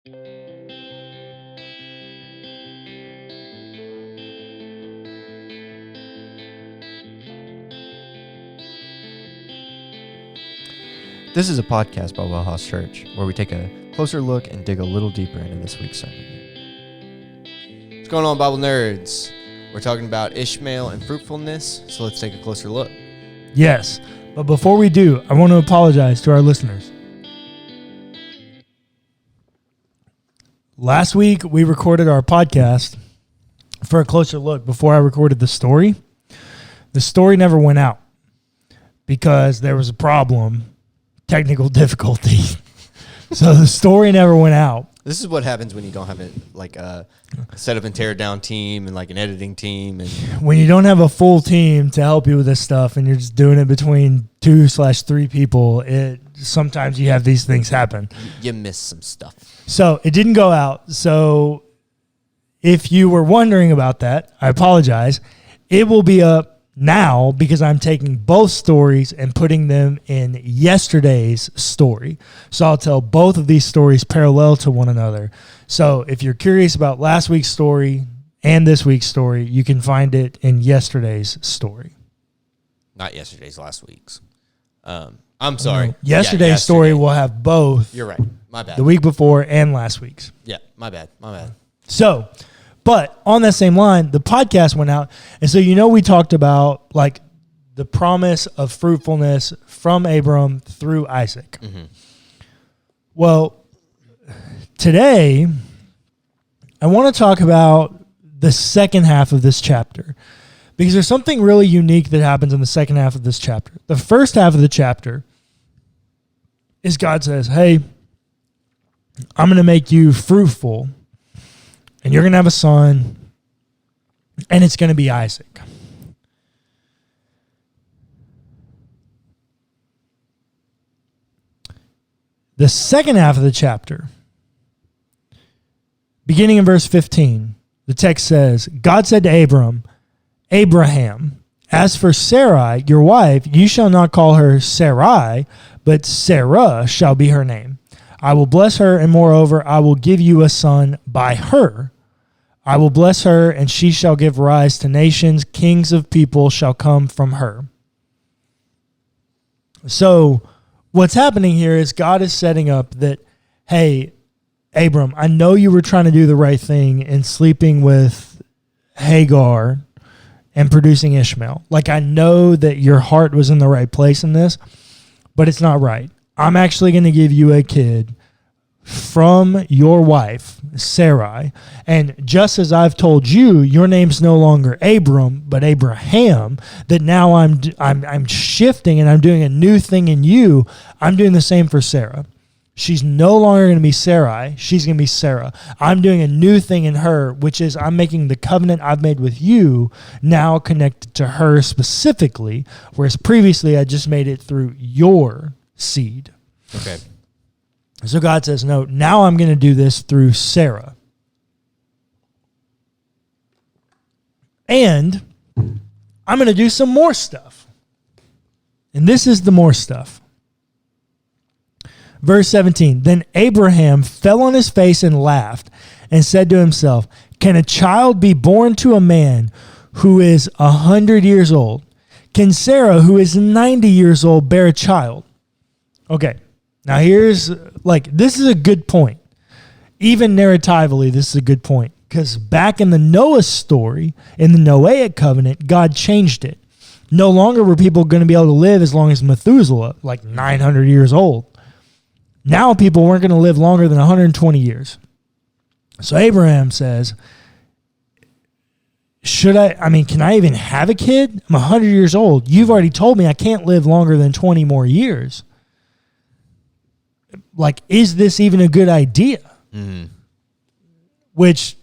This is a podcast by WellHouse Church, where we take a closer look and dig a little deeper into this week's sermon. What's going on, Bible nerds? We're talking about Ishmael and fruitfulness, so let's take a closer look. Yes, but before we do, I want to apologize to our listeners. Last week, we recorded our podcast for a closer look before I recorded the story. The story never went out because there was a problem. Technical difficulty. So the story never went out. This is what happens when you don't have a set up and tear down team and like an editing team. And when you don't have a full team to help you with this stuff and you're just doing it between 2/3 people, sometimes you have these things happen. You miss some stuff. So it didn't go out. So if you were wondering about that, I apologize. It will be up now because I'm taking both stories and putting them in yesterday's story. So I'll tell both of these stories parallel to one another. So if you're curious about last week's story and this week's story, you can find it in yesterday's story. Not yesterday's, last week's. I'm sorry. Yesterday's story will have both. You're right. My bad. The week before and last week's. Yeah, my bad. So, but on that same line, the podcast went out. And so, we talked about like the promise of fruitfulness from Abram through Isaac. Mm-hmm. Well, today, I want to talk about the second half of this chapter because there's something really unique that happens in the second half of this chapter. The first half of the chapter is God says, hey, I'm going to make you fruitful. And you're going to have a son, and it's going to be Isaac. The second half of the chapter, beginning in verse 15, the text says, God said to Abraham, as for Sarai, your wife, you shall not call her Sarai, but Sarah shall be her name. I will bless her, and moreover, I will give you a son by her. I will bless her, and she shall give rise to nations. Kings of people shall come from her. So what's happening here is God is setting up that, hey, Abram, I know you were trying to do the right thing in sleeping with Hagar and producing Ishmael. Like, I know that your heart was in the right place in this, but it's not right. I'm actually going to give you a kid from your wife, Sarai. And just as I've told you, your name's no longer Abram, but Abraham, that now I'm shifting and I'm doing a new thing in you. I'm doing the same for Sarah. She's no longer going to be Sarai. She's going to be Sarah. I'm doing a new thing in her, which is I'm making the covenant I've made with you now connected to her specifically, whereas previously I just made it through your seed. Okay. So God says, no, now I'm going to do this through Sarah. And I'm going to do some more stuff. And this is the more stuff. Verse 17, then Abraham fell on his face and laughed and said to himself, can a child be born to a man who is 100 years old? Can Sarah, who is 90 years old, bear a child? Okay, now this is a good point. Even narratively, this is a good point. Because back in the Noah story, in the Noahic covenant, God changed it. No longer were people going to be able to live as long as Methuselah, like 900 years old. Now people weren't going to live longer than 120 years. So Abraham says, can I even have a kid? I'm 100 years old. You've already told me I can't live longer than 20 more years. Like, is this even a good idea? Mm-hmm. Which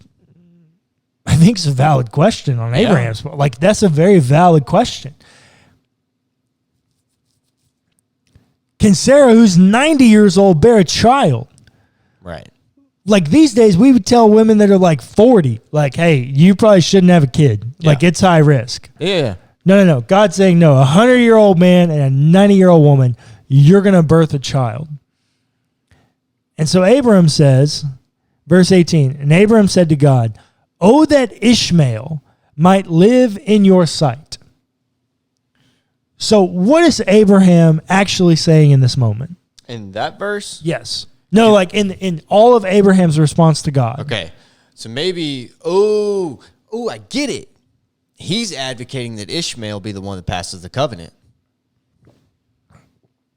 I think is a valid question on Abraham's part. Like, that's a very valid question. Can Sarah, who's 90 years old, bear a child? Right. Like, these days, we would tell women that are like 40, like, hey, you probably shouldn't have a kid. Yeah. Like, it's high risk. Yeah. No. God's saying, no, a 100-year-old man and a 90-year-old woman, you're going to birth a child. And so Abram says, Verse 18, and Abraham said to God, "Oh, that Ishmael might live in your sight." So what is Abraham actually saying in this moment? In that verse? Yes. No, like in all of Abraham's response to God. Okay. So maybe, I get it. He's advocating that Ishmael be the one that passes the covenant.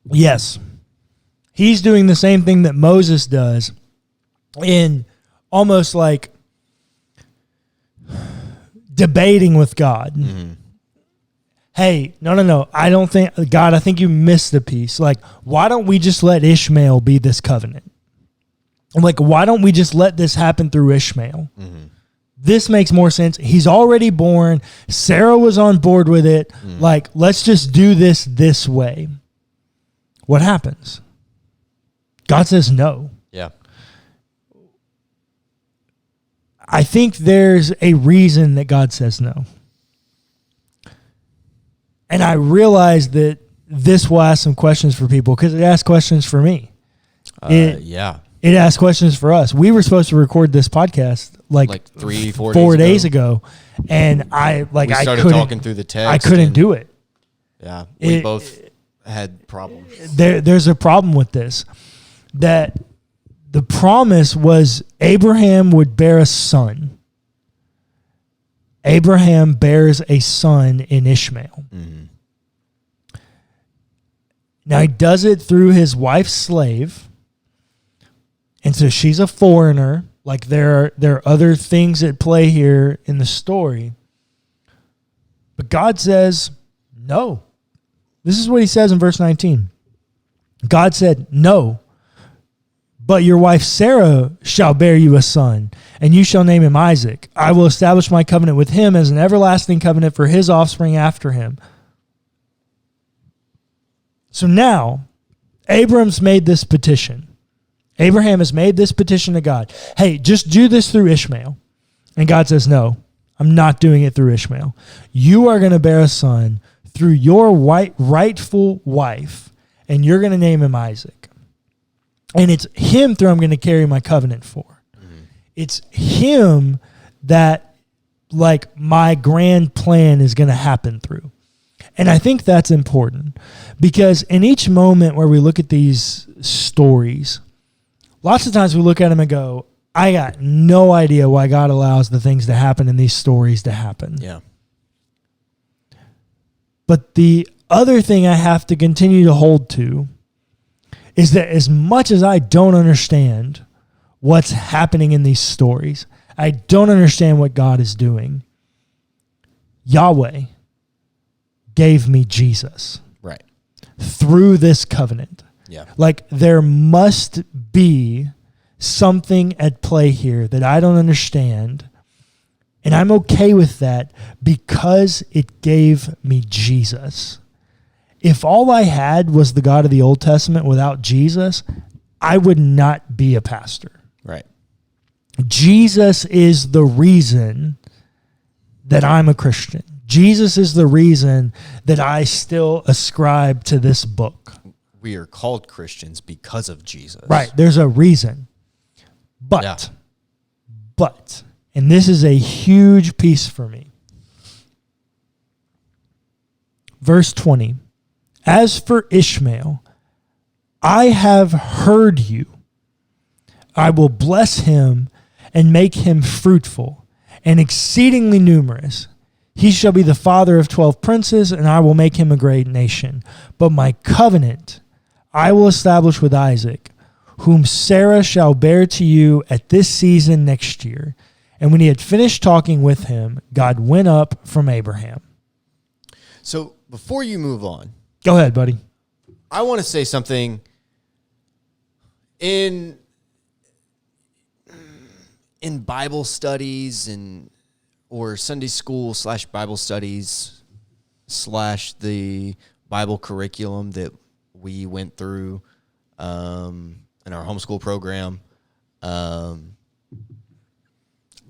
Yes. He's doing the same thing that Moses does in almost like debating with God. Mm-hmm. Hey, no. I don't think, God, I think you missed the piece. Like, why don't we just let Ishmael be this covenant? I'm like, why don't we just let this happen through Ishmael? Mm-hmm. This makes more sense. He's already born. Sarah was on board with it. Mm-hmm. Like, let's just do this way. What happens? God says no. Yeah. I think there's a reason that God says no. And I realize that this will ask some questions for people because it asks questions for me. Yeah. It asks questions for us. We were supposed to record this podcast like 4 days ago. And I started couldn't talking through the text. I couldn't do it. Yeah. We both had problems. There's a problem with this. That the promise was Abraham would bear a son. Abraham bears a son in Ishmael. Mm-hmm. Now he does it through his wife's slave. And so she's a foreigner. Like there are other things at play here in the story. But God says, no. This is what he says in verse 19. God said, no. But your wife Sarah shall bear you a son, and you shall name him Isaac. I will establish my covenant with him as an everlasting covenant for his offspring after him. So now, Abraham's made this petition. Abraham has made this petition to God. Hey, just do this through Ishmael. And God says, no, I'm not doing it through Ishmael. You are going to bear a son through your rightful wife, and you're going to name him Isaac. And it's him through I'm going to carry my covenant for. Mm-hmm. It's him that like my grand plan is going to happen through. And I think that's important because in each moment where we look at these stories, lots of times we look at them and go, I got no idea why God allows the things to happen in these stories to happen. Yeah. But the other thing I have to continue to hold to is that as much as I don't understand what's happening in these stories, I don't understand what God is doing, Yahweh gave me Jesus. Right. Through this covenant. Yeah. Like there must be something at play here that I don't understand, and I'm okay with that because it gave me Jesus. If all I had was the God of the Old Testament without Jesus, I would not be a pastor. Right. Jesus is the reason that I'm a Christian. Jesus is the reason that I still ascribe to this book. We are called Christians because of Jesus. Right. There's a reason. But, and this is a huge piece for me. Verse 20. As for Ishmael, I have heard you. I will bless him and make him fruitful and exceedingly numerous. He shall be the father of 12 princes, and I will make him a great nation. But my covenant I will establish with Isaac, whom Sarah shall bear to you at this season next year. And when he had finished talking with him, God went up from Abraham. So before you move on, go ahead, buddy. I want to say something in Bible studies or Sunday school / Bible studies / the Bible curriculum that we went through in our homeschool program.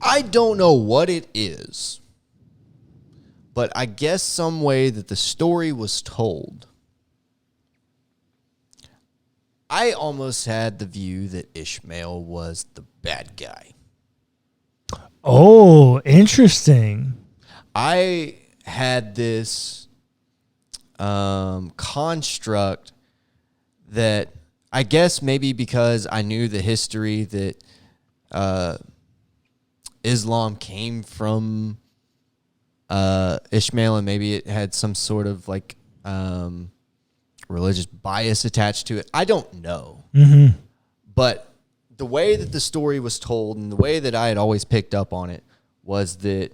I don't know what it is, but I guess some way that the story was told, I almost had the view that Ishmael was the bad guy. Oh, interesting. I had this construct that I guess maybe because I knew the history that Islam came from Ishmael, and maybe it had some sort of like religious bias attached to it. I don't know. Mm-hmm. But the way that the story was told and the way that I had always picked up on it was that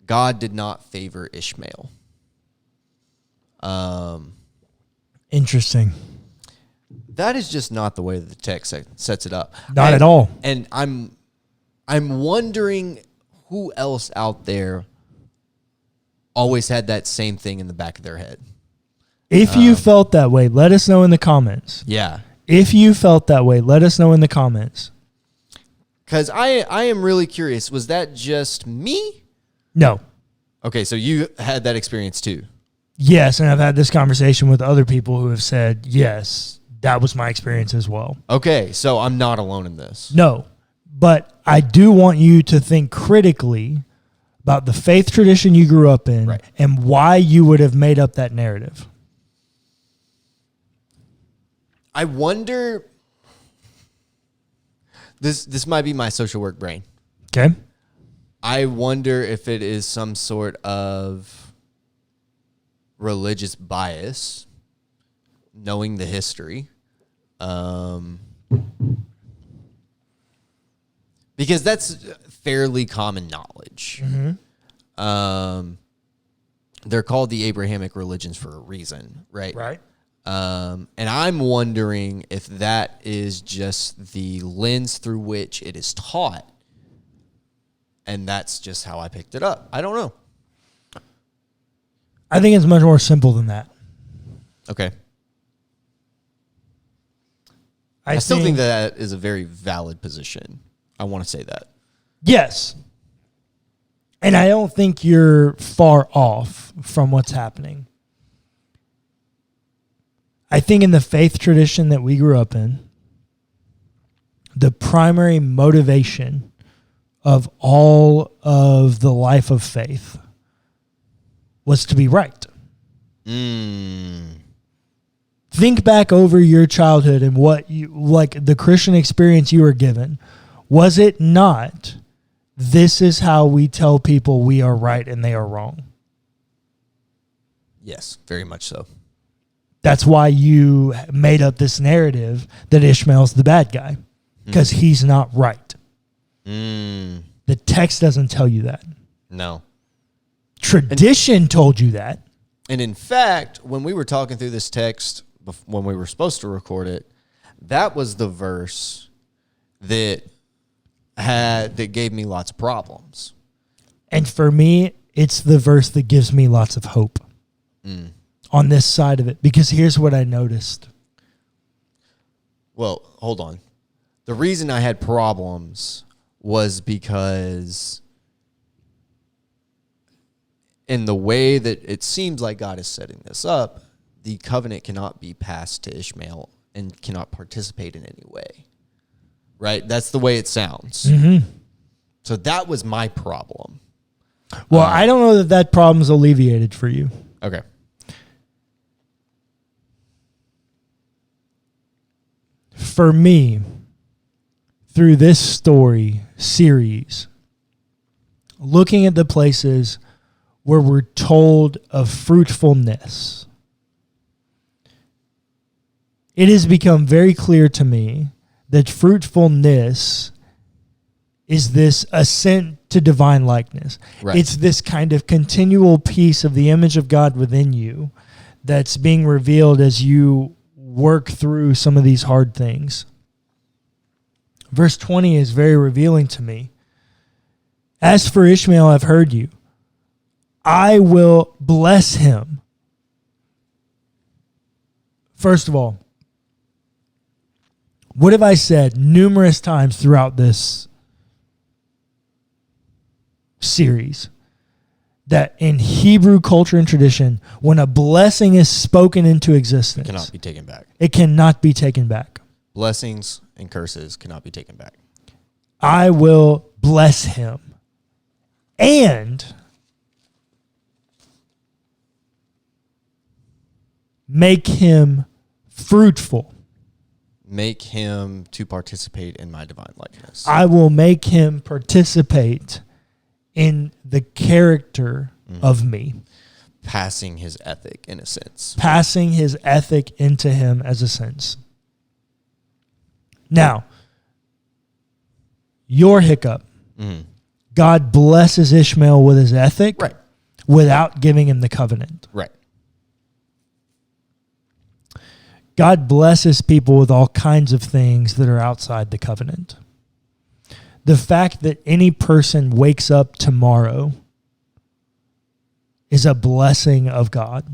God did not favor Ishmael. Interesting. That is just not the way that the text sets it up. Not at all. And I'm wondering who else out there always had that same thing in the back of their head. If you felt that way, let us know in the comments. Yeah. If you felt that way, let us know in the comments. Because I am really curious. Was that just me? No. Okay, so you had that experience too. Yes, and I've had this conversation with other people who have said, yes, that was my experience as well. Okay, so I'm not alone in this. No, but I do want you to think critically about the faith tradition you grew up in, right, and why you would have made up that narrative. I wonder, this might be my social work brain. Okay. I wonder if it is some sort of religious bias, knowing the history. Because that's fairly common knowledge. Mm-hmm. They're called the Abrahamic religions for a reason, right? Right. And I'm wondering if that is just the lens through which it is taught. And that's just how I picked it up. I don't know. I think it's much more simple than that. Okay. I still think that is a very valid position. I want to say that. Yes. And I don't think you're far off from what's happening. I think in the faith tradition that we grew up in, the primary motivation of all of the life of faith was to be right. Think back over your childhood and what you, like the Christian experience you were given. Was it not, this is how we tell people we are right and they are wrong? Yes, very much so. That's why you made up this narrative that Ishmael's the bad guy, because he's not right. The text doesn't tell you that. No. Tradition told you that. And in fact, when we were talking through this text, when we were supposed to record it, that was the verse that gave me lots of problems. And for me, it's the verse that gives me lots of hope on this side of it. Because here's what I noticed. Well, hold on. The reason I had problems was because in the way that it seems like God is setting this up, the covenant cannot be passed to Ishmael and cannot participate in any way. Right? That's the way it sounds. Mm-hmm. So that was my problem. Well, I don't know that problem's alleviated for you. Okay. For me, through this story series, looking at the places where we're told of fruitfulness, it has become very clear to me that fruitfulness is this ascent to divine likeness. Right. It's this kind of continual piece of the image of God within you that's being revealed as you work through some of these hard things. Verse 20 is very revealing to me. As for Ishmael, I've heard you. I will bless him. First of all, what have I said numerous times throughout this series? That in Hebrew culture and tradition, when a blessing is spoken into existence, It cannot be taken back. It cannot be taken back. Blessings and curses cannot be taken back. I will bless him and make him fruitful. Make him to participate in my divine likeness. I will make him participate in the character of me. Passing his ethic in a sense. Passing his ethic into him as a sense. Now, your hiccup. God blesses Ishmael with his ethic without giving him the covenant. Right. God blesses people with all kinds of things that are outside the covenant. The fact that any person wakes up tomorrow is a blessing of God.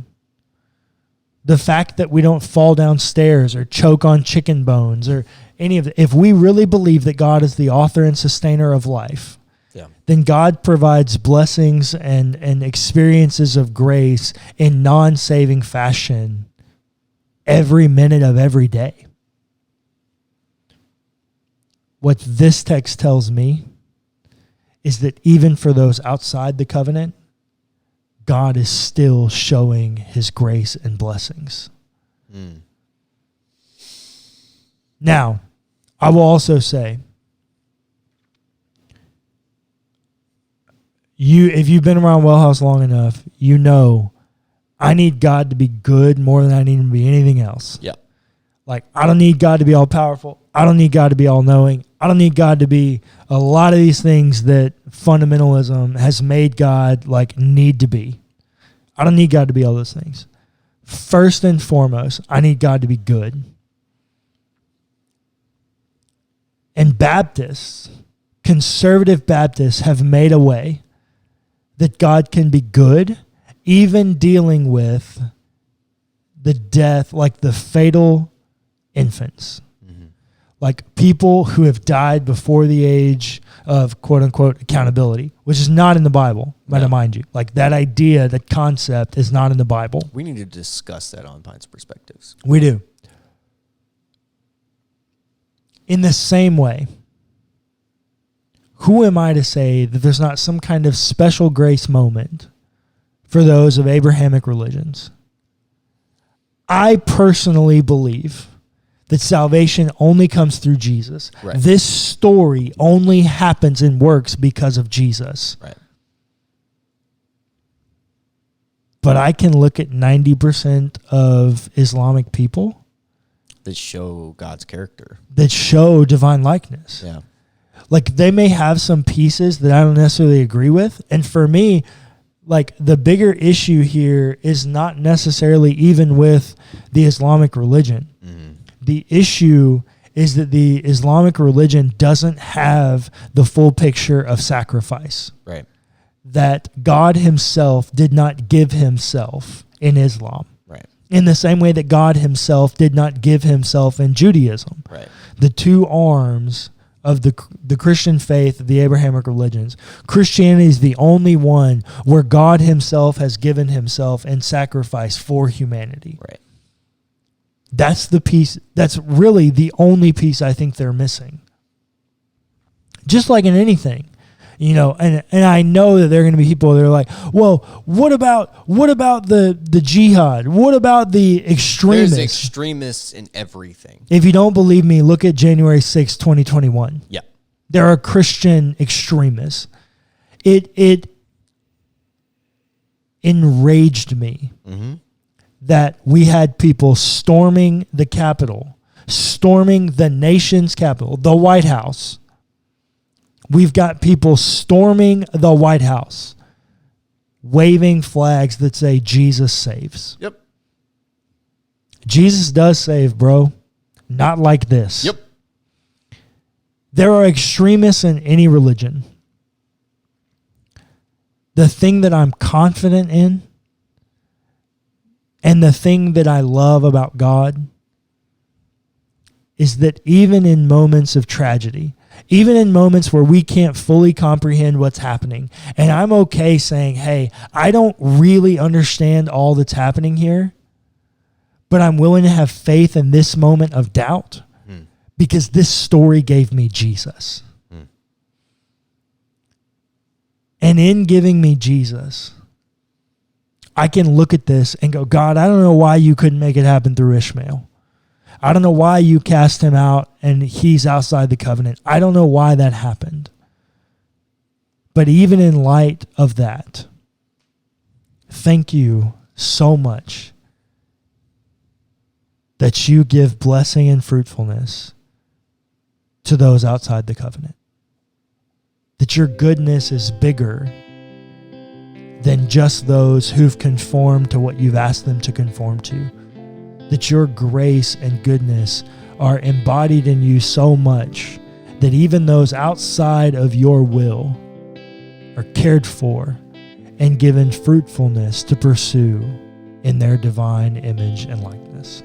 The fact that we don't fall downstairs or choke on chicken bones or any of it. If we really believe that God is the author and sustainer of life, then God provides blessings and experiences of grace in non-saving fashion every minute of every day. What this text tells me is that even for those outside the covenant, God is still showing his grace and blessings. Now, I will also say, if you've been around WellHouse long enough, you know I need God to be good more than I need him to be anything else. Yeah. Like, I don't need God to be all powerful. I don't need God to be all knowing. I don't need God to be a lot of these things that fundamentalism has made God need to be. I don't need God to be all those things. First and foremost, I need God to be good. And Baptists, conservative Baptists, have made a way that God can be good, even dealing with the death, like the fatal infants. Like people who have died before the age of quote unquote accountability, which is not in the Bible, might I mind you. Like that idea, that concept is not in the Bible. We need to discuss that on Pine's Perspectives. We do. In the same way, who am I to say that there's not some kind of special grace moment for those of Abrahamic religions? I personally believe that salvation only comes through Jesus. Right. This story only happens and works because of Jesus. Right. But I can look at 90% of Islamic people that show God's character, that show divine likeness. Yeah. Like they may have some pieces that I don't necessarily agree with. And for me, like the bigger issue here is not necessarily even with the Islamic religion. The issue is that the Islamic religion doesn't have the full picture of sacrifice. Right. That God himself did not give himself in Islam. Right. In the same way that God himself did not give himself in Judaism. Right. The two arms of the Christian faith of the Abrahamic religions. Christianity is the only one where God himself has given himself in sacrifice for humanity. Right. That's the piece. That's really the only piece I think they're missing. Just like in anything, you know, and I know that there are going to be people that are like, well, what about the jihad? What about the extremists? There's extremists in everything. If you don't believe me, look at January 6, 2021. Yeah. There are Christian extremists. It enraged me that we had people storming the Capitol, storming the nation's capital, the White House. We've got people storming the White House, waving flags that say Jesus saves. Yep. Jesus does save, bro. Not like this. Yep. There are extremists in any religion. The thing that I'm confident in and the thing that I love about God is that even in moments of tragedy, even in moments where we can't fully comprehend what's happening, and I'm okay saying, hey, I don't really understand all that's happening here, but I'm willing to have faith in this moment of doubt. because this story gave me Jesus. And in giving me Jesus, I can look at this and go, God, I don't know why you couldn't make it happen through Ishmael. I don't know why you cast him out and he's outside the covenant. I don't know why that happened. But even in light of that, thank you so much that you give blessing and fruitfulness to those outside the covenant. That your goodness is bigger than just those who've conformed to what you've asked them to conform to. That your grace and goodness are embodied in you so much that even those outside of your will are cared for and given fruitfulness to pursue in their divine image and likeness.